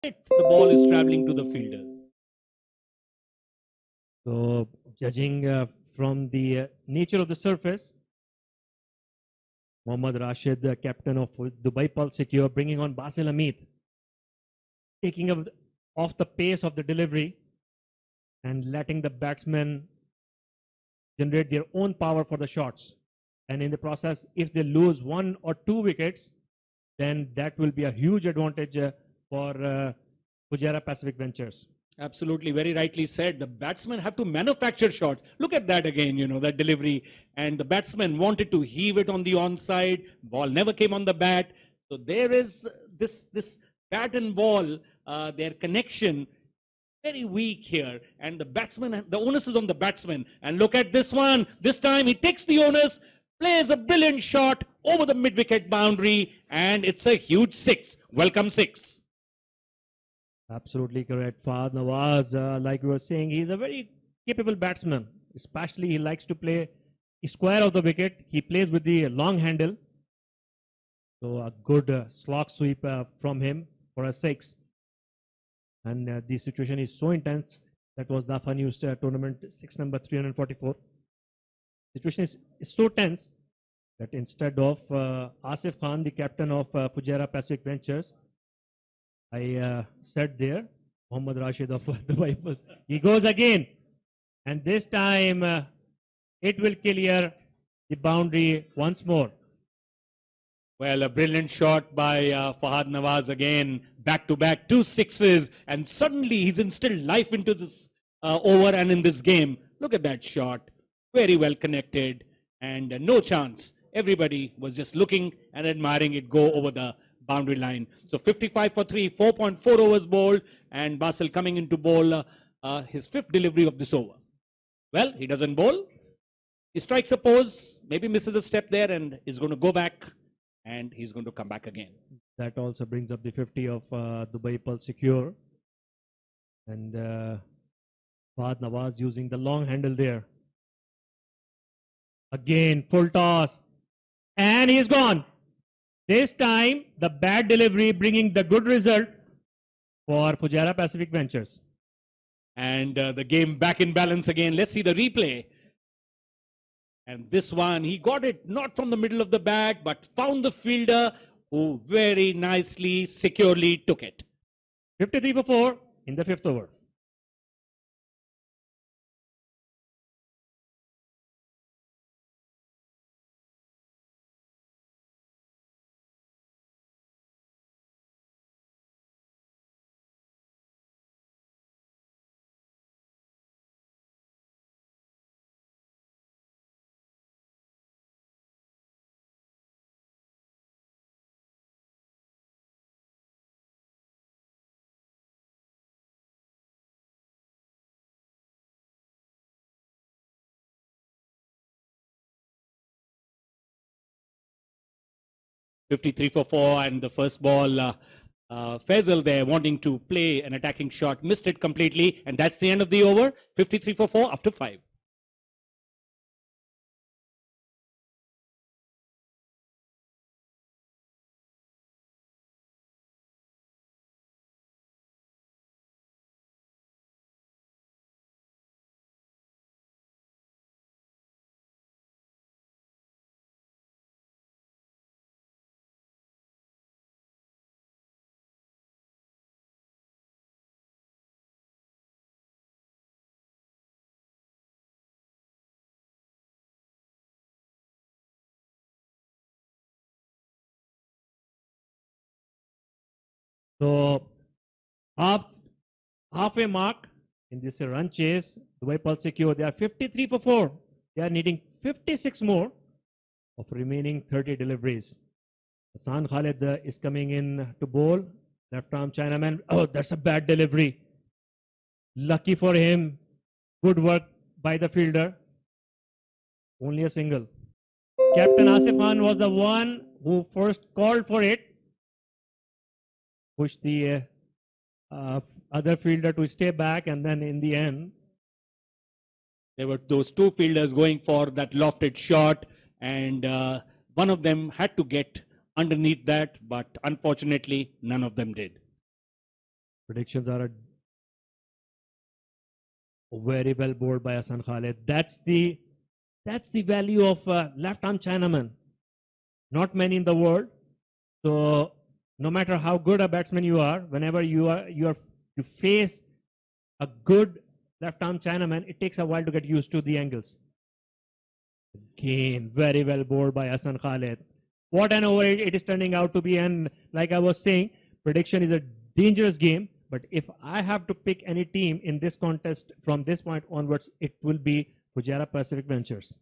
The ball is traveling to the fielders. So, judging from the nature of the surface, Mohammad Rashid, the captain of Dubai Pulse Secure, bringing on Basil Amit, taking off the pace of the delivery and letting the batsmen generate their own power for the shots. And in the process, if they lose 1 or 2 wickets, then that will be a huge advantage for Fujairah Pacific Ventures. Absolutely, very rightly said. The batsmen have to manufacture shots. Look at that again, that delivery. And the batsman wanted to heave it on the onside. Ball never came on the bat. So there is this bat and ball, their connection, very weak here. And the batsman, the onus is on the batsman. And look at this one. This time he takes the onus, plays a brilliant shot over the mid-wicket boundary, and it's a huge 6. Welcome 6. Absolutely correct. Fahad Nawaz, like we were saying, he's a very capable batsman. Especially he likes to play square of the wicket. He plays with the long handle. So a good slog sweep from him for a 6. And the situation is so intense. That was the News tournament 6 number 344. Situation is so tense that instead of Asif Khan, the captain of Fujairah Pacific Ventures, I said there, Mohammad Rashid of the Bibles. He goes again. And this time it will clear the boundary once more. Well, a brilliant shot by Fahad Nawaz again. Back-to-back 2 6s. And suddenly he's instilled life into this over and in this game. Look at that shot. Very well connected. And no chance. Everybody was just looking and admiring it go over the boundary line. So 55 for 3, 4.4 overs bowled, and Basil coming into bowl his 5th delivery of this over. Well, he doesn't bowl. He strikes a pose, maybe misses a step there, and is going to go back, and he's going to come back again. That also brings up the 50 of Dubai Pulse Secure. And Fahad Nawaz using the long handle there. Again, full toss. And he's gone. This time, the bad delivery bringing the good result for Fujairah Pacific Ventures. And the game back in balance again. Let's see the replay. And this one, he got it not from the middle of the bat, but found the fielder who very nicely, securely took it. 53 for 4 in the 5th over. $53 for 4, and the first ball, Faisal there wanting to play an attacking shot, missed it completely, and that's the end of the over. 53 for 4 after 5. So, half a mark in this run chase. Dubai Pulse Secure, they are 53 for 4. They are needing 56 more of remaining 30 deliveries. Hassan Khalid is coming in to bowl. Left arm Chinaman. Oh, that's a bad delivery. Lucky for him. Good work by the fielder. Only a single. Captain Asif Khan was the one who first called for it. Pushed the other fielder to stay back, and then in the end, there were those 2 fielders going for that lofted shot, and one of them had to get underneath that, but unfortunately, none of them did. Predictions are very well bowled by Hassan Khalid. That's the value of left-arm Chinaman. Not many in the world. So no matter how good a batsman you are, whenever you face a good left-arm Chinaman, it takes a while to get used to the angles. Again, very well bowled by Hassan Khalid. What an over it is turning out to be. And like I was saying, prediction is a dangerous game. But if I have to pick any team in this contest from this point onwards, it will be Fujairah Pacific Ventures.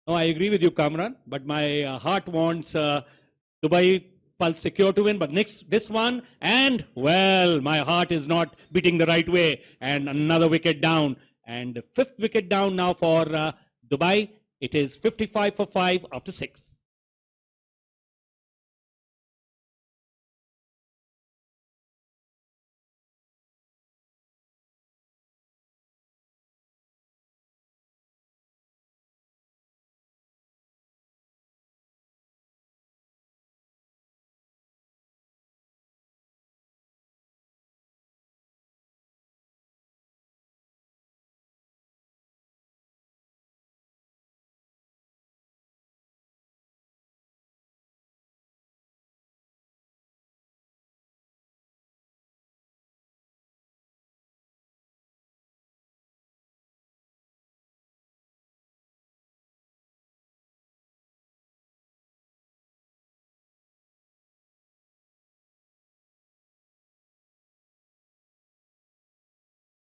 No, I agree with you, Kamran. But my heart wants Dubai Pulse Secure to win. But this one, and well, my heart is not beating the right way. And another wicket down. And the fifth wicket down now for Dubai. It is 55 for 5 after 6.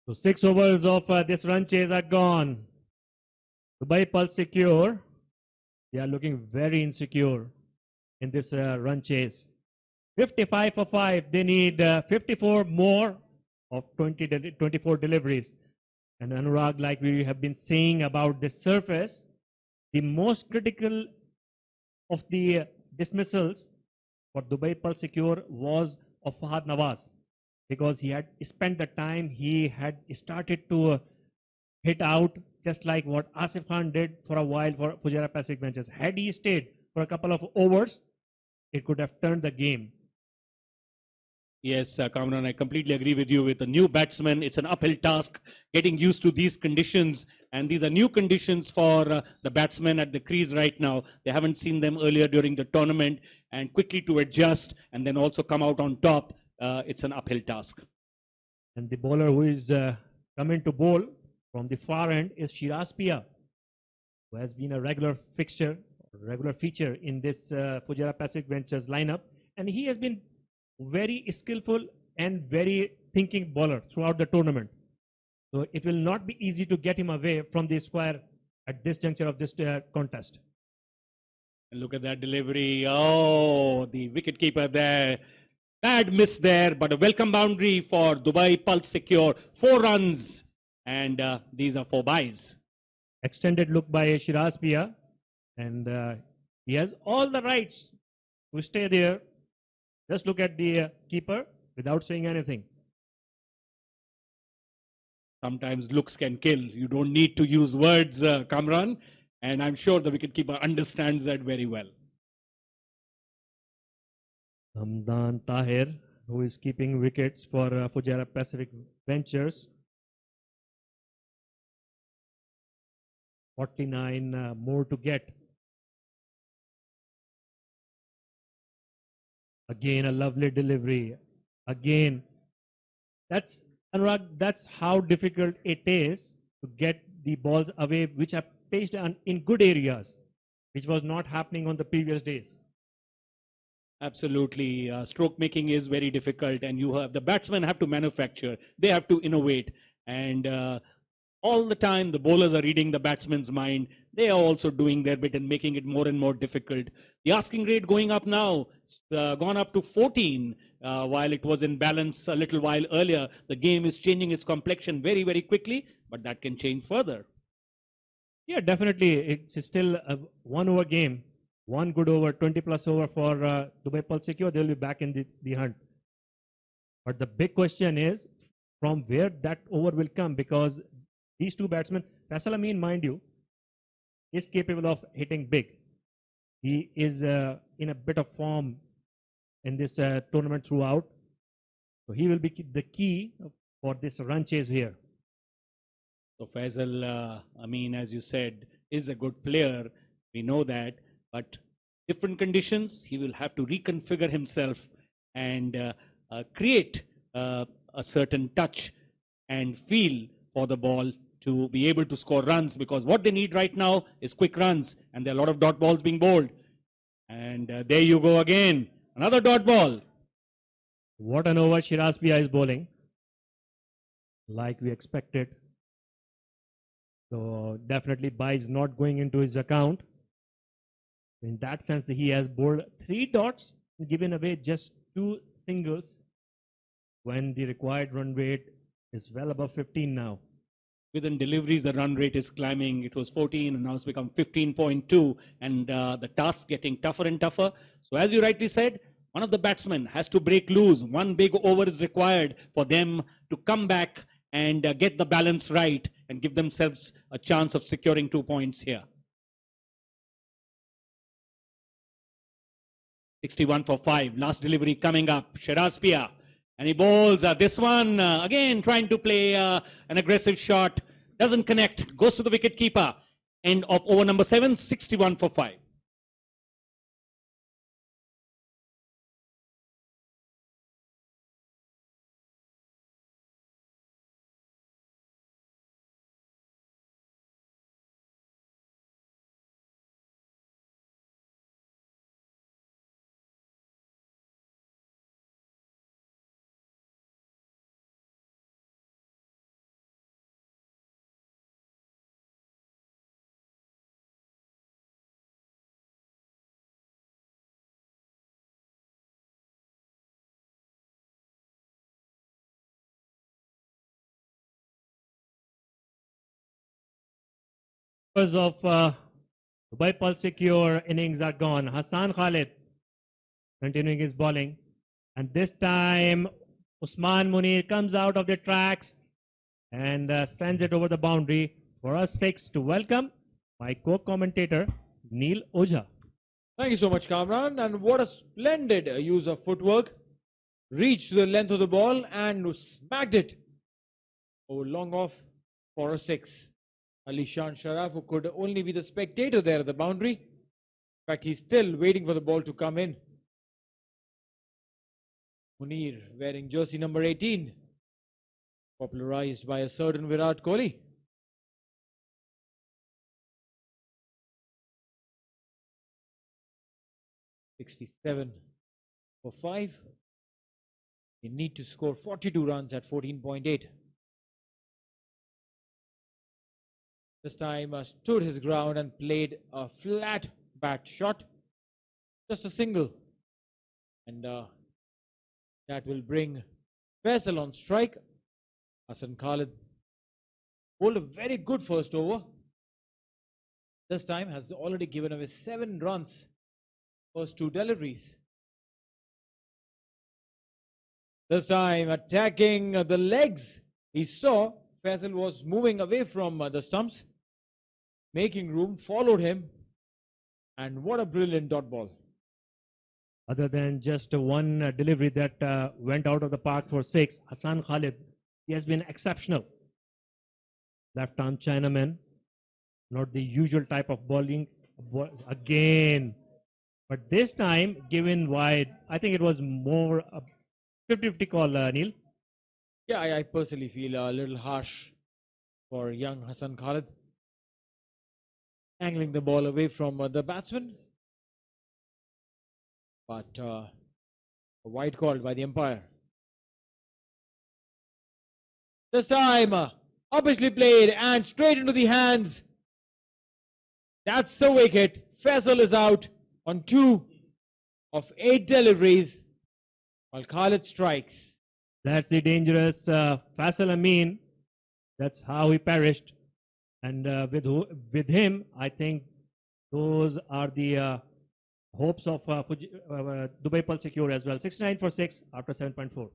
So 6 overs of this run chase are gone. Dubai Pulse Secure, they are looking very insecure in this run chase. 55 for 5, they need 54 more of 24 deliveries. And Anurag, like we have been saying about this surface, the most critical of the dismissals for Dubai Pulse Secure was of Fahad Nawaz, because he had spent the time, he had started to hit out just like what Asif Khan did for a while for Fujairah Pacific Ventures. Had he stayed for a couple of overs, it could have turned the game. Yes, Kamran, I completely agree with you. With a new batsman, it's an uphill task getting used to these conditions. And these are new conditions for the batsmen at the crease right now. They haven't seen them earlier during the tournament. And quickly to adjust and then also come out on top, it's an uphill task. And the bowler who is coming to bowl from the far end is Shiraz Pia, who has been a regular feature in this Fujairah Pacific Ventures lineup. And he has been very skillful and very thinking bowler throughout the tournament. So it will not be easy to get him away from the square at this juncture of this contest. And look at that delivery. Oh, the wicketkeeper there. Bad miss there, but a welcome boundary for Dubai Pulse Secure. 4 runs, and these are 4 byes. Extended look by Shiraz Pia, and he has all the rights to stay there. Just look at the keeper without saying anything. Sometimes looks can kill. You don't need to use words, Kamran, and I'm sure the wicketkeeper understands that very well. Hamdan Tahir, who is keeping wickets for Fujairah Pacific Ventures. 49 more to get. Again, a lovely delivery. Again, that's Anurag, that's how difficult it is to get the balls away, which are pitched in good areas, which was not happening on the previous days. Absolutely. Stroke making is very difficult, and the batsmen have to manufacture. They have to innovate. And all the time, the bowlers are reading the batsman's mind. They are also doing their bit and making it more and more difficult. The asking rate going up now, gone up to 14, while it was in balance a little while earlier. The game is changing its complexion very, very quickly, but that can change further. Yeah, definitely. It's still a 1 over game. 1 good over, 20 plus over for Dubai Pulse Secure. They'll be back in the hunt. But the big question is from where that over will come, because these two batsmen, Faisal Amin, mind you, is capable of hitting big. He is in a bit of form in this tournament throughout. So he will be the key for this run chase here. So Faisal, as you said, is a good player. We know that, but different conditions, he will have to reconfigure himself and create a certain touch and feel for the ball to be able to score runs, because what they need right now is quick runs, and there are a lot of dot balls being bowled. And there you go again, another dot ball. What an over Shiraz Pia is bowling, like we expected. So definitely bye is not going into his account. In that sense, he has bowled 3 dots and given away just 2 singles when the required run rate is well above 15 now. Within deliveries, the run rate is climbing. It was 14 and now it's become 15.2, and the task getting tougher and tougher. So as you rightly said, one of the batsmen has to break loose. One big over is required for them to come back and get the balance right and give themselves a chance of securing 2 points here. 61 for 5. Last delivery coming up. Shiraz Pia. And he bowls this one. Again, trying to play an aggressive shot. Doesn't connect. Goes to the wicket keeper. End of over number 7. 61 for 5. Because of Dubai Pulse Secure innings are gone. Hassan Khalid continuing his bowling. And this time, Usman Munir comes out of the tracks and sends it over the boundary for us 6 to welcome my co-commentator, Neil Ojha. Thank you so much, Kamran. And what a splendid use of footwork. Reached the length of the ball and smacked it over long off for a 6. Ali Shan Sharaf, who could only be the spectator there at the boundary. In fact, he's still waiting for the ball to come in. Munir wearing jersey number 18, popularized by a certain Virat Kohli. .67 for 5. You need to score 42 runs at 14.8. This time stood his ground and played a flat bat shot. Just a single. And that will bring Faisal on strike. Hassan Khalid bowled a very good first over. This time has already given away 7 runs. First 2 deliveries. This time attacking the legs. He saw Faisal was moving away from the stumps, making room, followed him, and what a brilliant dot ball. Other than just one delivery that went out of the park for 6, Hassan Khalid, he has been exceptional. Left arm Chinaman, not the usual type of bowling again. But this time, given wide, I think it was more a 50-50 call, Neil. Yeah, I personally feel a little harsh for young Hassan Khalid. Angling the ball away from the batsman. But a wide called by the umpire. This time, obviously played and straight into the hands. That's the wicket. Faisal is out on 2 of 8 deliveries while Khalid strikes. That's the dangerous Faisal Amin. That's how he perished. And with him, I think those are the hopes of Dubai Pulse Secure as well. 69 for 6 after 7.4.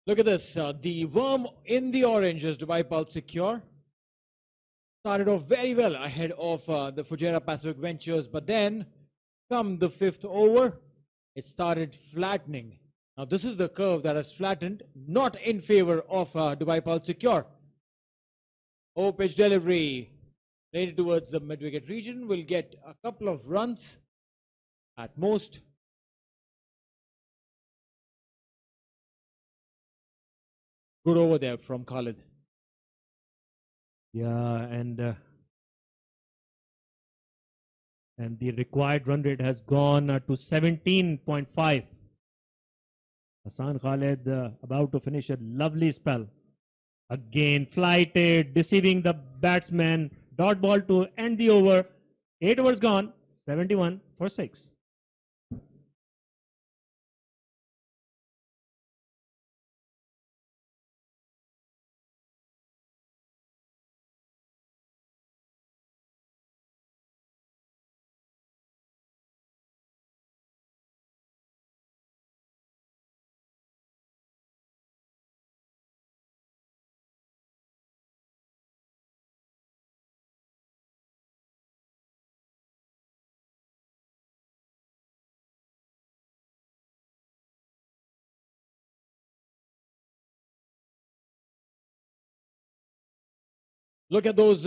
Look at this. The worm in the orange is Dubai Pulse Secure. Started off very well ahead of the Fujairah Pacific Ventures, but then come the fifth over, it started flattening. Now this is the curve that has flattened, not in favor of Dubai Pulse Secure. Over pitch delivery, rated towards the mid-wicket region, will get a couple of runs at most. Good over there from Khalid. Yeah, and the required run rate has gone to 17.5. Hassan Khalid about to finish a lovely spell. Again, flighted, deceiving the batsman. Dot ball to end the over. 8 overs gone, 71 for 6. Look at those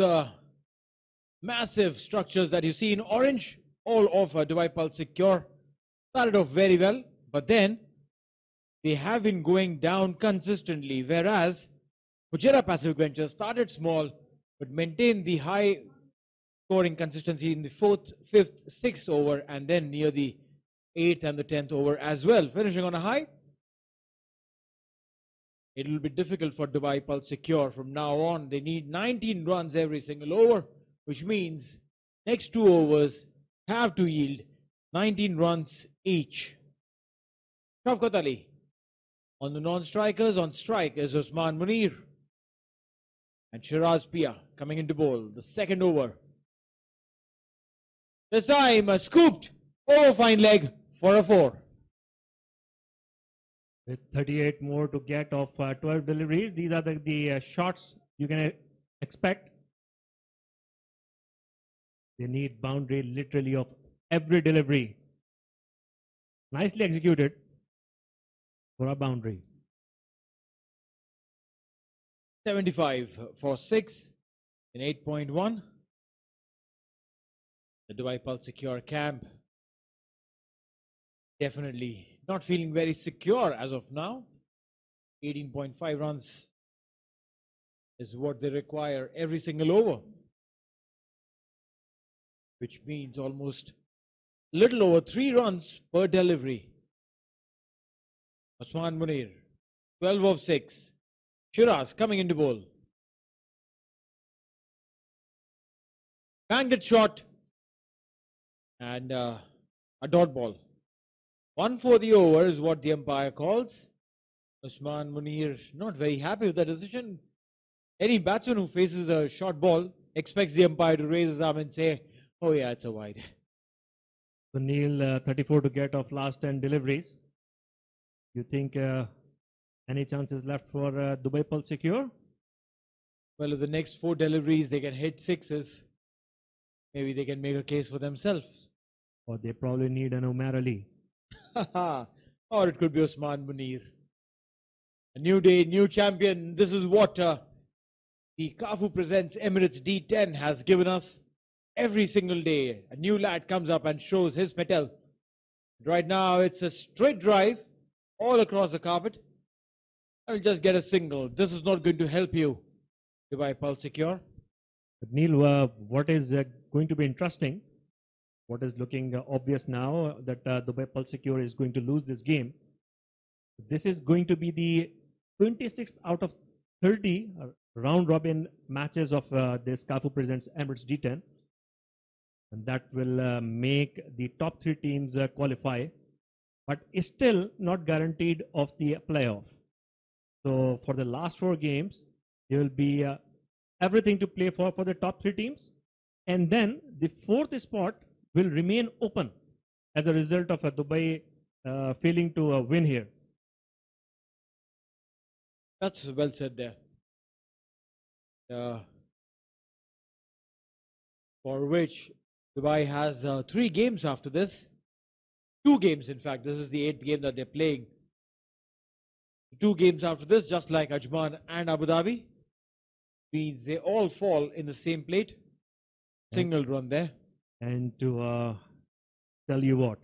massive structures that you see in orange, all of Dubai Pulse Secure. Started off very well, but then they have been going down consistently, whereas Fujairah Pacific Ventures started small, but maintained the high scoring consistency in the 4th, 5th, 6th over, and then near the 8th and the 10th over as well, finishing on a high. It will be difficult for Dubai Pulse Secure from now on. They need 19 runs every single over, which means next 2 overs have to yield 19 runs each. Shafqat Ali. On the non-strikers, on strike is Usman Munir. And Shiraz Pia coming into bowl. The second over. This time scooped over fine leg for a 4. With 38 more to get of 12 deliveries, these are the shots you can expect. They need boundary literally of every delivery. Nicely executed for a boundary. 75 for 6 in 8.1. The Dubai Pulse Secure camp definitely not feeling very secure as of now. 18.5 runs is what they require every single over, which means almost little over 3 runs per delivery. Usman Munir, 12 of 6. Shiraz coming into bowl. Banged it short and a dot ball. 1 for the over is what the umpire calls. Usman Munir not very happy with the decision. Any batsman who faces a short ball expects the umpire to raise his arm and say, oh yeah, it's a wide. Sunil, 34 to get of last 10 deliveries. You think any chances left for Dubai Pulse Secure? Well, if the next 4 deliveries they can hit 6s, maybe they can make a case for themselves. Or they probably need an Umar Ali. Or it could be Usman Munir. A new day, new champion. This is what the Kafu Presents Emirates D10 has given us every single day. A new lad comes up and shows his mettle. Right now it's a straight drive all across the carpet. I'll just get a single. This is not going to help you, Dubai Pulse Secure. But Neil, what is going to be interesting, what is looking obvious now, that Dubai Pulse Secure is going to lose this game. This is going to be the 26th out of 30 round-robin matches of this Kafu Presents Emirates D10. And that will make the top 3 teams qualify, but is still not guaranteed of the playoff. So for the last 4 games, there will be everything to play for the top 3 teams. And then the 4th spot will remain open as a result of Dubai failing to win here. That's well said there. For which Dubai has 3 games after this. 2 games, in fact. This is the 8th game that they're playing. 2 games after this, just like Ajman and Abu Dhabi, means they all fall in the same plate. Single run there. And to tell you what,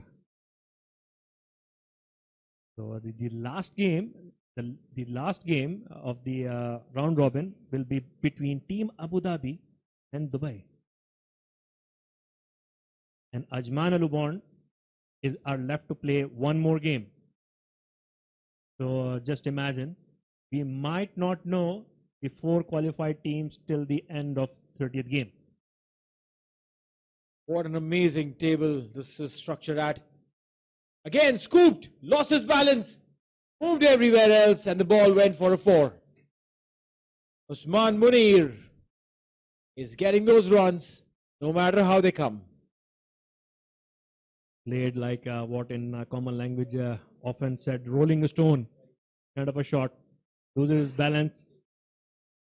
so the last game, the last game of the round robin will be between Team Abu Dhabi and Dubai. And Ajman and Lubon are left to play one more game. So just imagine, we might not know the 4 qualified teams till the end of 30th game. What an amazing table this is structured at. Again, scooped, lost his balance, moved everywhere else, and the ball went for a 4. Usman Munir is getting those runs, no matter how they come. Played like what in common language often said, rolling a stone, kind of a shot. Loses his balance,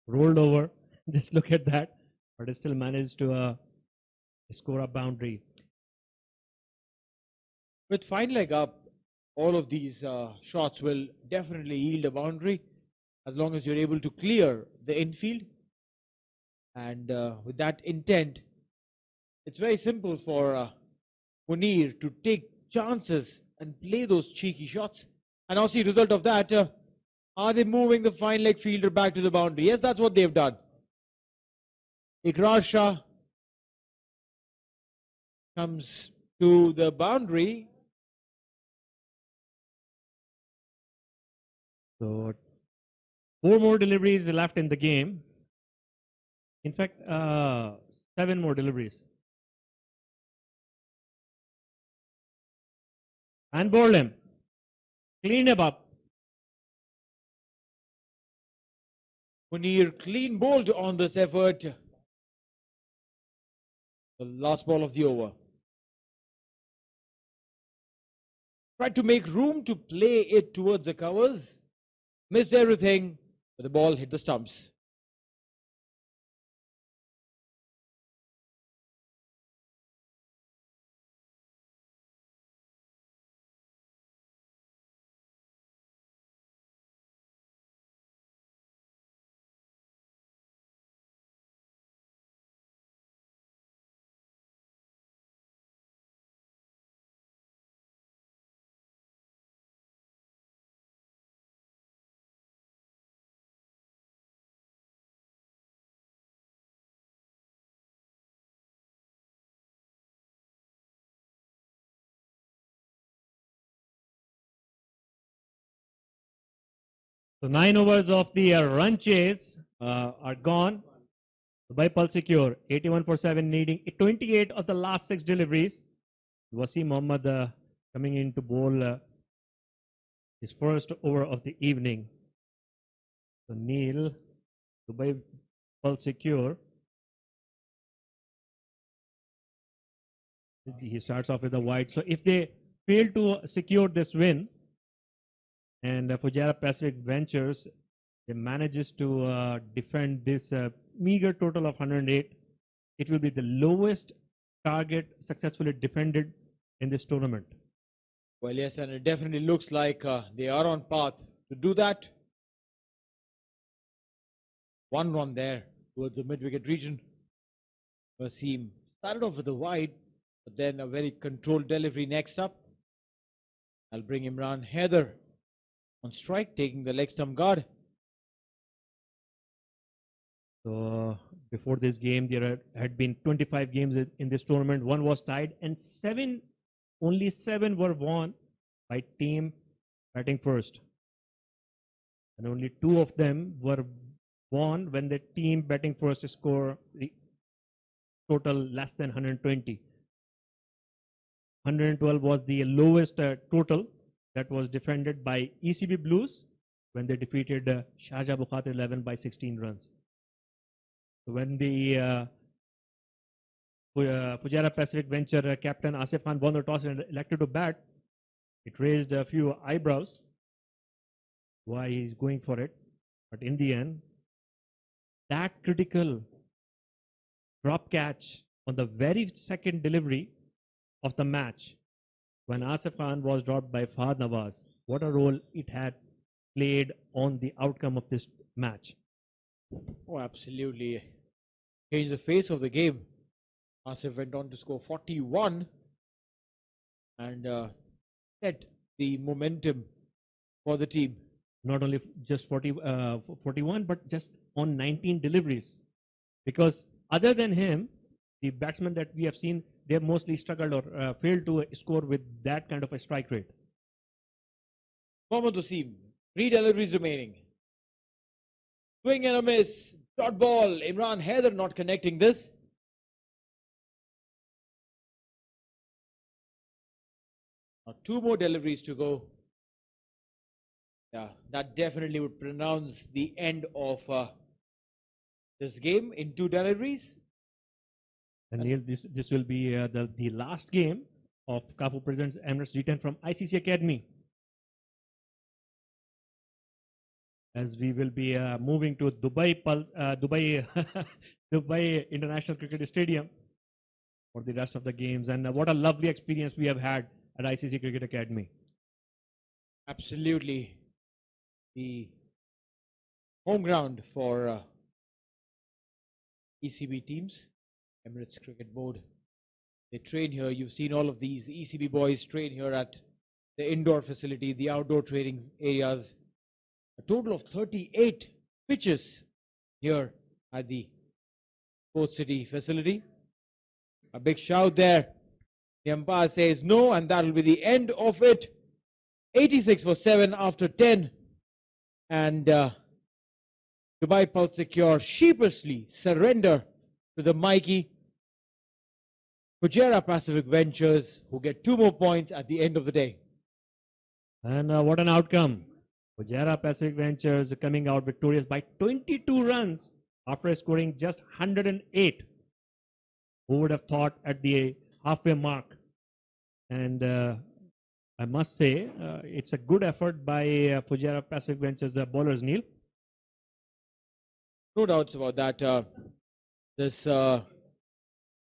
rolled over. Just look at that. But he still managed to score a boundary. With fine leg up, all of these shots will definitely yield a boundary as long as you're able to clear the infield. And with that intent, it's very simple for Munir to take chances and play those cheeky shots. And now see, result of that, are they moving the fine leg fielder back to the boundary? Yes, that's what they've done. Ikrar Shah comes to the boundary. So 4 more deliveries left in the game. In fact, 7 more deliveries. And bowled him. Cleaned him up. Munir clean bowled on this effort. The last ball of the over. Tried to make room to play it towards the covers. Missed everything, but the ball hit the stumps. So 9 overs of the run chase are gone. Dubai Pulse secure, 81 for 7, needing 28 of the last 6 deliveries. Wasim Mohammad coming in to bowl his first over of the evening. So Neil, Dubai Pulse secure. He starts off with a wide. So if they fail to secure this win, and Fujairah Pacific Ventures, they manages to defend this meager total of 108. It will be the lowest target successfully defended in this tournament. Well, yes, and it definitely looks like they are on path to do that. 1 run there towards the mid-wicket region. Wasim started off with a wide, but then a very controlled delivery next up. I'll bring Imran Haider on strike, taking the leg stump guard. So before this game, there had been 25 games in this tournament. 1 was tied, and only 7 were won by team batting first. And only 2 of them were won when the team batting first score the total less than 120. 112 was the lowest total that was defended by ECB Blues when they defeated Sharjah Bukhatir 11 by 16 runs. So when the Fujairah Pacific Venture captain Asif Khan won the toss and elected to bat, it raised a few eyebrows why he's going for it. But in the end, that critical drop catch on the very second delivery of the match, when Asif Khan was dropped by Fahad Nawaz, what a role it had played on the outcome of this match. Oh, absolutely. Changed the face of the game. Asif went on to score 41 and set the momentum for the team. Not only just 41, but just on 19 deliveries. Because other than him, the batsmen that we have seen, they have mostly struggled or failed to score with that kind of a strike rate. Mohammad Wasim, 3 deliveries remaining. Swing and a miss. Dot ball. Imran Haider not connecting this. Now 2 more deliveries to go. Yeah, that definitely would pronounce the end of this game in 2 deliveries. And Neil, this will be the last game of Kafu Presents Emirates D10 from ICC Academy. As we will be moving to Dubai International Cricket Stadium for the rest of the games. And what a lovely experience we have had at ICC Cricket Academy. Absolutely. The home ground for ECB teams, Emirates Cricket Board. They train here. You've seen all of these ECB boys train here at the indoor facility, the outdoor training areas. A total of 38 pitches here at the Sports City facility. A big shout there. The umpire says no, and that will be the end of it. 86 for 7 after 10. And Dubai Pulse Secure sheepishly surrender to the Mikey. Fujairah Pacific Ventures, who get 2 more points at the end of the day. And what an outcome. Fujairah Pacific Ventures coming out victorious by 22 runs after scoring just 108. Who would have thought at the halfway mark? And I must say, it's a good effort by Fujairah Pacific Ventures bowlers, Neil. No doubts about that. This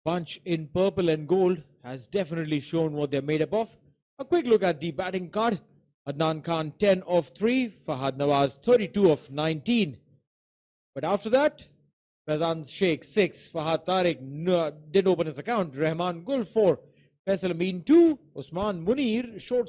bunch in purple and gold has definitely shown what they're made up of. A quick look at the batting card. Adnan Khan 10 of 3, Fahad Nawaz 32 of 19. But after that, Faizan Sheikh 6, Fahad Tariq didn't open his account, Rahman Gul 4, Faisal Amin 2, Usman Munir short